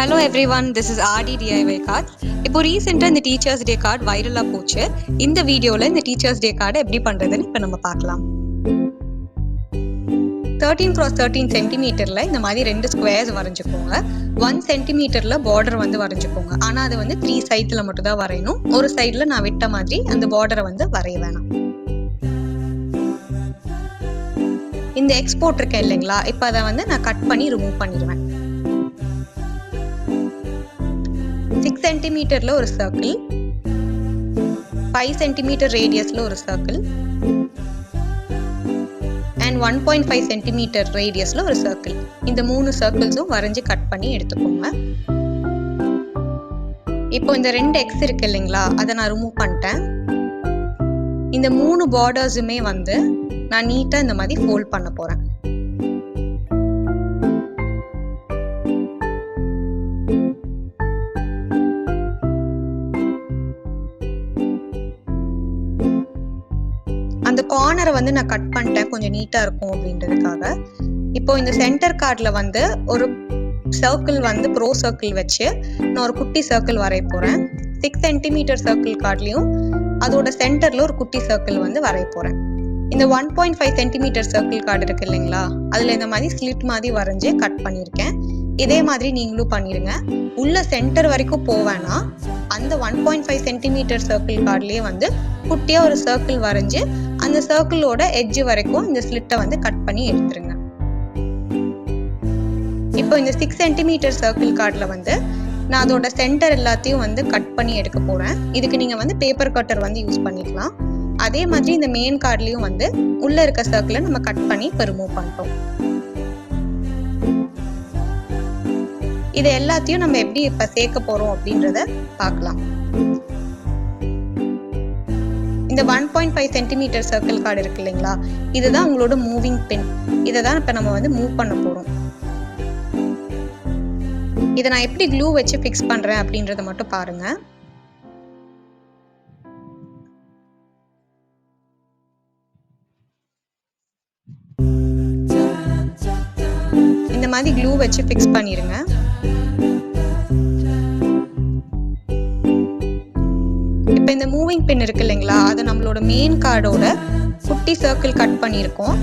Hello everyone, this is RD DIY Cards. இப்போ ரீசெண்டாக இந்த டீச்சர்ஸ் டே கார்டு வைரலாக போச்சு. இந்த வீடியோவில் இந்த டீச்சர்ஸ் டே கார்டு எப்படி பண்ணுறதுன்னு இப்போ நம்ம பார்க்கலாம். 13x13 சென்டிமீட்டரில் இந்த மாதிரி 2 ஸ்கொயர்ஸ் வரைஞ்சிக்கோங்க. 1 சென்டிமீட்டரில் பார்டர் வந்து வரைஞ்சிக்கோங்க. ஆனால் அது வந்து 3 சைட்ஸில் மட்டும் தான் வரையணும். ஒரு சைடில் நான் விட்ட மாதிரி அந்த பார்டரை வந்து வரைய வேணாம். இந்த எக்ஸ்போர்ட் இருக்கேன் இல்லைங்களா, இப்போ அதை வந்து நான் கட் பண்ணி ரிமூவ் பண்ணிடுவேன். 6 சென்டிமீட்டர்ல ஒரு சர்க்கிள், 5 சென்டிமீட்டர் ரேடியஸ்ல ஒரு சர்க்கிள் அண்ட் 1.5 சென்டிமீட்டர் ரேடியஸ்ல ஒரு சர்க்கிள். இந்த 3 சர்க்கிள்ஸும் வரைஞ்சி கட் பண்ணி எடுத்துக்கோங்க. இப்போ இந்த 2 எக்ஸ் இருக்கு இல்லைங்களா, அதை நான் ரிமூவ் பண்ணிட்டேன். இந்த 3 பார்டர்ஸுமே வந்து நான் நீட்டா இந்த மாதிரி ஃபோல்ட் பண்ண போறேன். அந்த கார்னரை வந்து நான் கட் பண்ணிட்டேன், கொஞ்சம் நீட்டா இருக்கும் அப்படின்றதுக்காக. இப்போ இந்த சென்டர் கார்ட்ல வந்து ஒரு சர்க்கிள் வந்து ப்ரோ சர்க்கிள் வச்சு நான் ஒரு குட்டி சர்க்கிள் வரைய போறேன். 6 சென்டிமீட்டர் சர்க்கிள் கார்ட்லயும் அதோட சென்டர்ல ஒரு குட்டி சர்க்கிள் வந்து வரைய போறேன். இந்த 1.5 சென்டிமீட்டர் சர்க்கிள் கார்டு இருக்கு இல்லைங்களா, அதுல இந்த மாதிரி ஸ்லிட் மாதிரி வரைஞ்சு கட் பண்ணியிருக்கேன். இதே மாதிரி நீங்களும் பண்ணிருங்க. உள்ள சென்டர் வரைக்கும் போவேன்னா அந்த 1.5 சென்டிமீட்டர் சர்க்கிள் கார்ட்லயே வந்து குட்டியா ஒரு சர்க்கிள் வரைஞ்சு அந்த சர்க்கிளோட எட்ஜ் வரைக்கும் இந்த ஸ்லிட்டை வந்து கட் பண்ணி எடுத்துருங்க. இப்போ இந்த 6 சென்டிமீட்டர் சர்க்கிள் கார்ட்ல வந்து நான் அதோட சென்டர் எல்லாத்தையும் வந்து கட் பண்ணி எடுக்க போறேன். இதுக்கு நீங்க வந்து பேப்பர் கட்டர் வந்து யூஸ் பண்ணிக்கலாம். அதே மாதிரி இந்த மெயின் கார்ட்லயும் வந்து உள்ள இருக்க சர்க்கிளை நம்ம கட் பண்ணி இப்போ ரிமூவ் பண்ணிட்டோம். இது எல்லாத்தையும் நம்ம எப்படி இப்ப சேர்க்க போறோம் அப்படின்றத பார்க்கலாம். இந்த 1.5 சென்டிமீட்டர் சர்க்கிள் கார்டு இருக்கு இல்லைங்களா, இதுதான் உங்களோட மூவிங் பின். இதை தான் இப்ப நம்ம வந்து மூவ் பண்ண போறோம். இதை நான் எப்படி க்ளூ வச்சு ஃபிக்ஸ் பண்றேன் அப்படின்றத மட்டும் பாருங்க. இந்த மாதிரி க்ளூ வச்சு ஃபிக்ஸ் பண்ணிருங்க. இப்போ இந்த மூவிங் பின் இருக்கு இல்லைங்களா, அது நம்மளோட மெயின் கார்டோட குட்டி சர்க்கிள் கட் பண்ணியிருக்கோம்.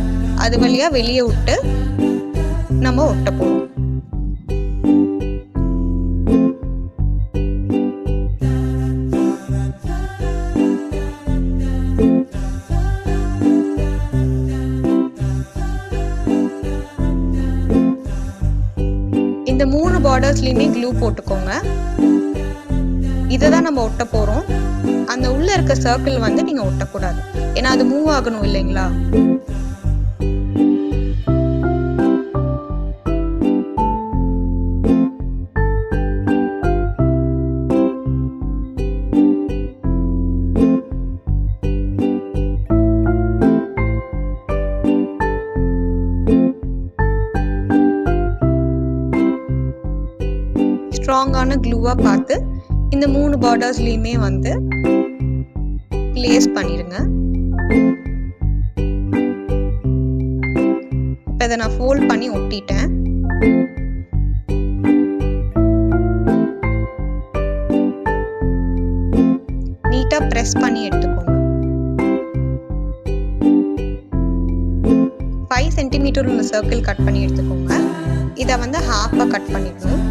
அது வழியா வெளியே விட்டு நம்ம ஒட்ட போறோம். இந்த 3 பார்டர்ஸ்லயுமே க்ளூ போட்டுக்கோங்க. இதை தான் நம்ம ஒட்ட போறோம். அந்த உள்ள இருக்க சர்க்கிள் வந்து நீங்க ஒட்டக்கூடாது, ஏன்னா அது மூவ் ஆகணும் இல்லைங்களா. ஸ்ட்ராங்கான க்ளூவா பார்த்து இந்த 3 பார்டர்ஸ்லயுமே வந்து பிளேஸ் பண்ணிருங்க. இப்போ இதை நான் ஃபோல்ட் பண்ணி ஒட்டிட்டேன். நீட்டா பிரஸ் பண்ணி எடுத்துக்கோங்க. 5 சென்டிமீட்டர் உள்ள சர்க்கிள் கட் பண்ணி எடுத்துக்கோங்க. இதை வந்து ஹாஃபா கட் பண்ணிக்கணும்.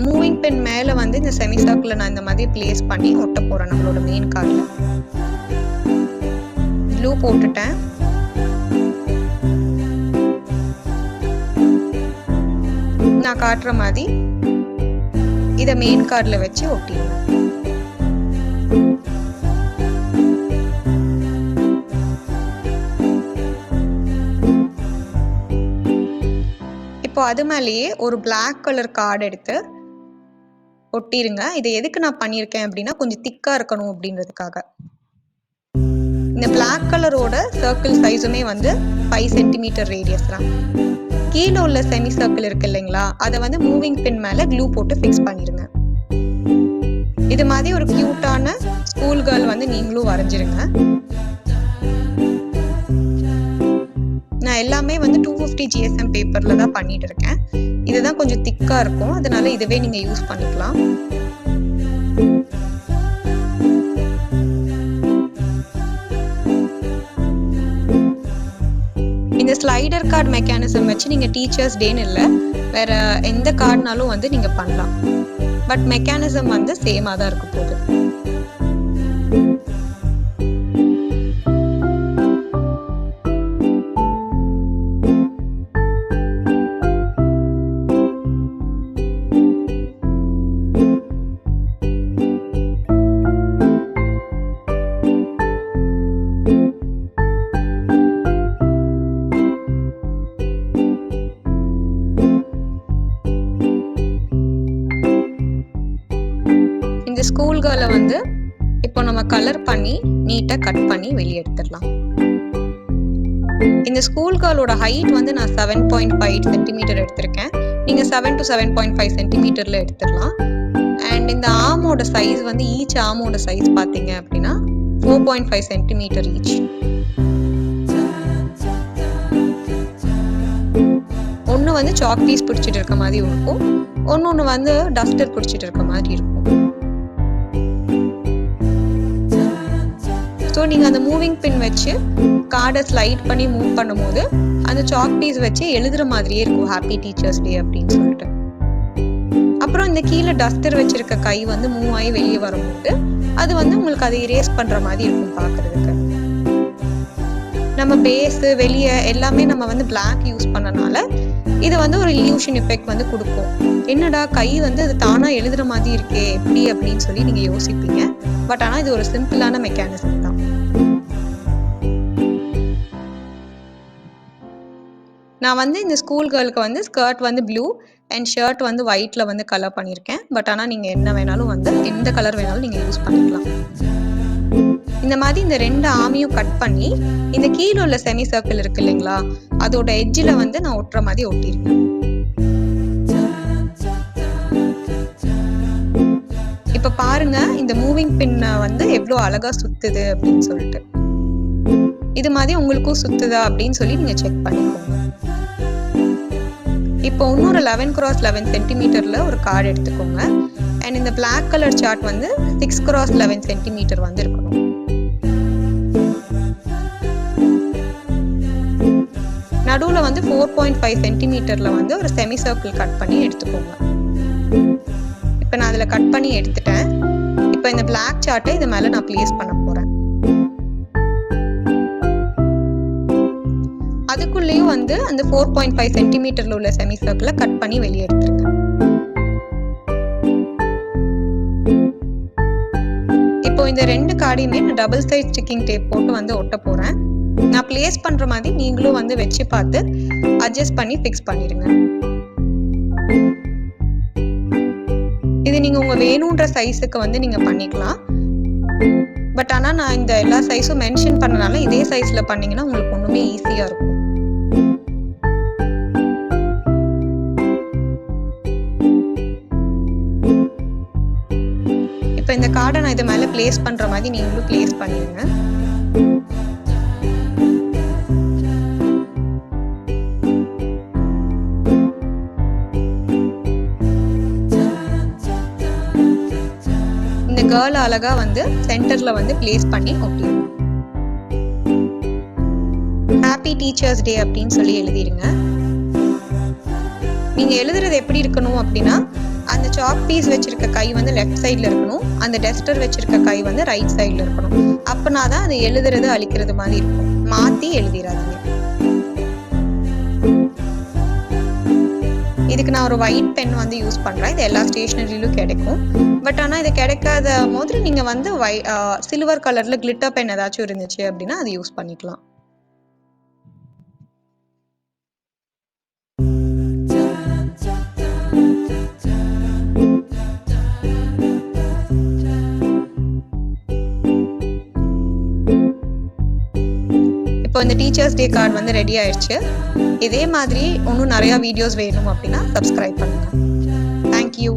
மூவிங் பென் மேல வந்து இந்த செமி சர்க்கிளை நான் இந்த மாதிரி பிளேஸ் பண்ணி ஒட்ட போறேன். நம்மளோட மெயின் கார்ட்ல க்ளூ போட்டுட்டேன். நான் காட்டுற மாதிரி இதை மெயின் கார்ட்ல வச்சு ஒட்டிடுவேன். இப்போ அது மேலேயே ஒரு பிளாக் கலர் கார்டு எடுத்து ஒட்டிருங்க. இதை எதுக்கு நான் பண்ணியிருக்கேன் அப்படின்னா, கொஞ்சம் திக்கா இருக்கணும் அப்படின்றதுக்காக. இந்த பிளாக் கலரோட சர்க்கிள் சைஸுமே வந்து 5 சென்டிமீட்டர் ரேடியஸ் தான். கீழே உள்ள செமி சர்க்கிள் இருக்கு இல்லைங்களா, அதை வந்து மூவிங் பின் மேல க்ளூ போட்டு ஃபிக்ஸ் பண்ணிடுங்க. இது மாதிரி ஒரு கியூட்டான ஸ்கூல் கேர்ள் வந்து நீங்களும் வரைஞ்சிருங்க. நான் எல்லாமே வந்து 250 GSM பேப்பர்ல தான் பண்ணிட்டு இருக்கேன். இதுதான் கொஞ்சம் திக்கா இருக்கும், அதனால இதுவே நீங்க யூஸ் பண்ணிக்கலாம். இந்த ஸ்லைடர் கார்டு மெக்கானிசம் வச்சு நீங்க டீச்சர்ஸ் டேன்னு இல்லை, வேற எந்த கார்டுனாலும் வந்து நீங்க பண்ணலாம். பட் மெக்கானிசம் வந்து சேமா தான் இருக்க போகுது. இந்த ஸ்கூல் கேர்ளை வந்து இப்போ நம்ம கலர் பண்ணி நீட்டா கட் பண்ணி வெளியே எடுத்துடலாம். இந்த ஸ்கூல் கேர்ளோட ஹைட் வந்து நான் 7.5 சென்டிமீட்டர் எடுத்திருக்கேன். நீங்க 7 to 7.5 சென்டிமீட்டர்ல எடுத்துடலாம். அண்ட் இந்த ஆமோட சைஸ் வந்து ஈச் ஆமோட சைஸ் பார்த்தீங்க அப்படின்னா 4.5 சென்டிமீட்டர் ஈச். ஒன்று வந்து சாக் பீஸ் பிடிச்சிட்டு இருக்க மாதிரி இருக்கும், ஒன்று வந்து டஸ்டர் பிடிச்சிட்டு இருக்க மாதிரி இருக்கும். ஸோ நீங்கள் அந்த மூவிங் பின் வச்சு கார்டை ஸ்லைட் பண்ணி மூவ் பண்ணும்போது அந்த சாக் பீஸ் வச்சு எழுதுற மாதிரியே இருக்கும், ஹாப்பி டீச்சர்ஸ் டே அப்படின்னு சொல்லிட்டு. அப்புறம் இந்த கீழே டஸ்டர் வச்சிருக்க கை வந்து மூவ் ஆகி வெளியே வரும்போது அது வந்து உங்களுக்கு அதை இரேஸ் பண்ற மாதிரி இருக்கும் பார்க்கறதுக்கு. நம்ம பேஸு வெளியே எல்லாமே நம்ம வந்து பிளாக் யூஸ் பண்ணனால இது வந்து ஒரு இல்யூஷன் எஃபெக்ட் வந்து கொடுக்கும். என்னடா கை வந்து அது தானா எழுதுற மாதிரி இருக்கே எப்படி அப்படின்னு சொல்லி நீங்க யோசிப்பீங்க. பட் ஆனால் இது ஒரு சிம்பிளான மெக்கானிசம் தான். நான் வந்து இந்த ஸ்கூல் கேர்ளுக்கு வந்து ஸ்கர்ட் வந்து ப்ளூ அண்ட் ஷர்ட் வந்து ஒயிட்ல வந்து கலர் பண்ணியிருக்கேன். பட் ஆனால் நீங்க என்ன வேணாலும் வந்து எந்த கலர் வேணாலும் நீங்க யூஸ் பண்ணிக்கலாம். இந்த மாதிரி இந்த ரெண்டு ஆமியும் கட் பண்ணி இந்த கீழே உள்ள செமி சர்க்கிள் இருக்கு இல்லைங்களா, அதோட எட்ஜில் வந்து நான் ஒட்டுற மாதிரி ஒட்டியிருக்கேன். இப்ப பாருங்க இந்த மூவிங் பின்ன வந்து எவ்வளோ அழகா சுத்துது அப்படின்னு சொல்லிட்டு. இது மாதிரி உங்களுக்கும் சுத்துதா அப்படின்னு சொல்லி நீங்க செக் பண்ணிக்கோங்க. இப்போ இன்னொரு 11x11 சென்டிமீட்டர்ல ஒரு கார்டு எடுத்துக்கோங்க. அண்ட் இந்த பிளாக் கலர் சார்ட் வந்து 6x11 சென்டிமீட்டர் வந்து இருக்கணும். நடுவுல வந்து 4.5 சென்டிமீட்டர்ல வந்து ஒரு செமி சர்க்கிள் கட் பண்ணி எடுத்துக்கோங்க. இப்போ நான் அதில் கட் பண்ணி எடுத்துட்டேன். இப்போ இந்த பிளாக் சார்ட்டை இது மேலே நான் பிளேஸ் பண்ண போகிறேன். அதுக்குள்ளேயும் வந்து அந்த 4.5 சென்டிமீட்டரில் உள்ள செமி சர்க்கிளை கட் பண்ணி வெளியே எடுத்துருங்க. இப்போ இந்த ரெண்டு கார்டையுமே நான் டபுள் சைட் ஸ்டிக்கிங் டேப் போட்டு வந்து ஒட்ட போகிறேன். நான் பிளேஸ் பண்ணுற மாதிரி நீங்களும் வந்து வச்சு பார்த்து அட்ஜஸ்ட் பண்ணி ஃபிக்ஸ் பண்ணிடுங்க. இது நீங்க உங்க வேணுன்ற சைஸுக்கு வந்து நீங்க பண்ணிக்கலாம். பட் ஆனா நான் இந்த எல்லா சைஸும் மென்ஷன் பண்ணனால இதே சைஸ்ல பண்ணீங்கன்னா உங்களுக்கு ஒண்ணுமே ஈஸியா இருக்கும். இப்போ இந்த கார்டை நான் இது மேல பிளேஸ் பண்ற மாதிரி நீங்களும் பிளேஸ் பண்ணிடுங்க. கேர்ள் அழகா வந்து சென்டர்ல வந்து பிளேஸ் பண்ணி ஒட்டிடுங்க. ஹாப்பி டீச்சர்ஸ் டே அப்படின்னு சொல்லி எழுதிடுங்க. நீங்க எழுதுறது எப்படி இருக்கணும் அப்படின்னா அந்த சாக் பீஸ் வச்சிருக்க கை வந்து லெஃப்ட் சைட்ல இருக்கணும், அந்த டஸ்டர் வச்சிருக்க கை வந்து ரைட் சைட்ல இருக்கணும். அப்பனாதான் அது எழுதுறது அழிக்கிறது மாதிரி இருக்கும். மாத்தி எழுதிடாதீங்க. இதுக்கு நான் ஒரு ஒயிட் பென் வந்து யூஸ் பண்றேன். இது எல்லா ஸ்டேஷனரியிலும் கிடைக்கும். பட் ஆனால் இது கிடைக்காத போது நீங்க வந்து சில்வர் கலர்ல கிளிட்டர் பென் ஏதாச்சும் இருந்துச்சு அப்படின்னா அது யூஸ் பண்ணிக்கலாம். இப்போ இந்த டீச்சர்ஸ் டே கார்டு வந்து ரெடி ஆயிடுச்சு. இதே மாதிரி இன்னும் நிறையா வீடியோஸ் வேணும் அப்படின்னா சப்ஸ்கிரைப் பண்ணுங்கள். தேங்க்யூ.